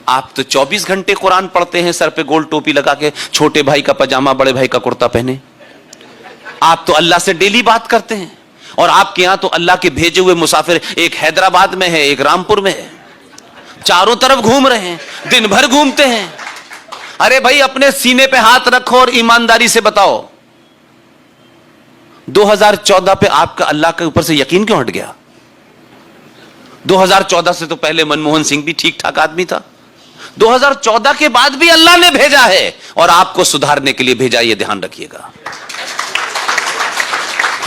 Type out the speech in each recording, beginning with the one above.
आप तो 24 घंटे कुरान पढ़ते हैं, सर पे गोल टोपी लगा के, छोटे भाई का पजामा बड़े भाई का कुर्ता पहने। आप तो अल्लाह से डेली बात करते हैं, और आपके यहां तो अल्लाह के भेजे हुए मुसाफिर एक हैदराबाद में है, एक रामपुर में है, चारों तरफ घूम रहे हैं, दिन भर घूमते हैं। अरे भाई, अपने सीने पे हाथ रखो और ईमानदारी से बताओ, 2014 पे आपका अल्लाह के ऊपर से यकीन क्यों हट गया? 2014 से तो पहले मनमोहन सिंह भी ठीक ठाक आदमी था। 2014 के बाद भी अल्लाह ने भेजा है और आपको सुधारने के लिए भेजा, यह ध्यान रखिएगा।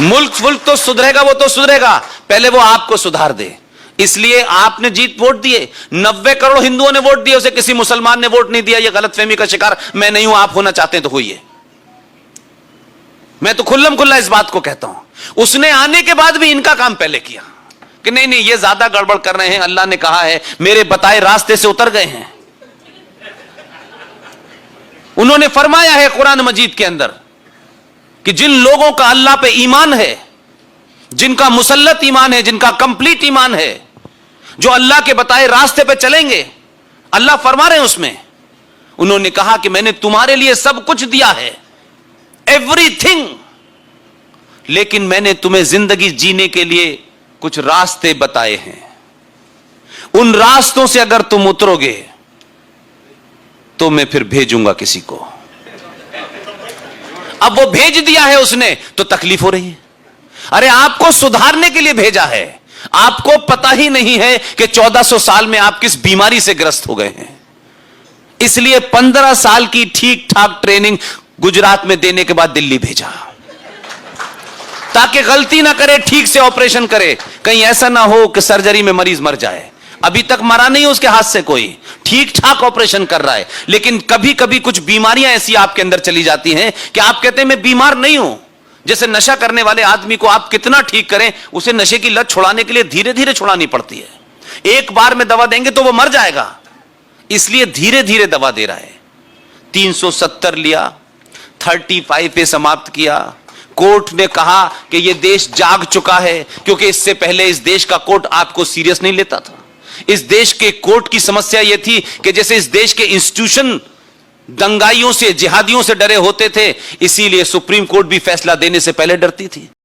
मुल्क तो सुधरेगा, वो तो सुधरेगा, पहले वो आपको सुधार दे। इसलिए आपने जीत वोट दिए, 90 करोड़ हिंदुओं ने वोट दिए, उसे किसी मुसलमान ने वोट नहीं दिया। यह गलतफहमी का शिकार मैं नहीं हूं, आप होना चाहते हैं तो होइए। मैं तो खुल्लम खुल्ला इस बात को कहता हूं। उसने आने के बाद भी इनका काम पहले किया कि नहीं नहीं, ये ज्यादा गड़बड़ कर रहे हैं, अल्लाह ने कहा है, मेरे बताए रास्ते से उतर गए हैं। उन्होंने फरमाया है कुरान मजीद के अंदर कि जिन लोगों का अल्लाह पे ईमान है, जिनका मुसल्लत ईमान है, जिनका कंप्लीट ईमान है, जो अल्लाह के बताए रास्ते पे चलेंगे, अल्लाह फरमा रहे हैं उसमें, उन्होंने कहा कि मैंने तुम्हारे लिए सब कुछ दिया है, एवरीथिंग, लेकिन मैंने तुम्हें जिंदगी जीने के लिए कुछ रास्ते बताए हैं। उन रास्तों से अगर तुम उतरोगे तो मैं फिर भेजूंगा किसी को। अब वो भेज दिया है उसने, तो तकलीफ हो रही है। अरे आपको सुधारने के लिए भेजा है, आपको पता ही नहीं है कि 1400 साल में आप किस बीमारी से ग्रस्त हो गए हैं। इसलिए 15 साल की ठीक ठाक ट्रेनिंग गुजरात में देने के बाद दिल्ली भेजा, ताकि गलती ना करे, ठीक से ऑपरेशन करे। कहीं ऐसा ना हो कि सर्जरी में मरीज मर जाए। अभी तक मरा नहीं है उसके हाथ से कोई, ठीक ठाक ऑपरेशन कर रहा है। लेकिन कभी कभी कुछ बीमारियां ऐसी आपके अंदर चली जाती हैं कि आप कहते हैं मैं बीमार नहीं हूं। जैसे नशा करने वाले आदमी को आप कितना ठीक करें, उसे नशे की लत छुड़ाने के लिए धीरे धीरे छुड़ानी पड़ती है। एक बार में दवा देंगे तो वो मर जाएगा, इसलिए धीरे धीरे दवा दे रहा है। 370 लिया, 35 पे समाप्त किया। कोर्ट ने कहा कि यह देश जाग चुका है, क्योंकि इससे पहले इस देश का कोर्ट आपको सीरियस नहीं लेता था। इस देश के कोर्ट की समस्या यह थी कि जैसे इस देश के इंस्टीट्यूशन दंगाइयों से, जिहादियों से डरे होते थे, इसीलिए सुप्रीम कोर्ट भी फैसला देने से पहले डरती थी।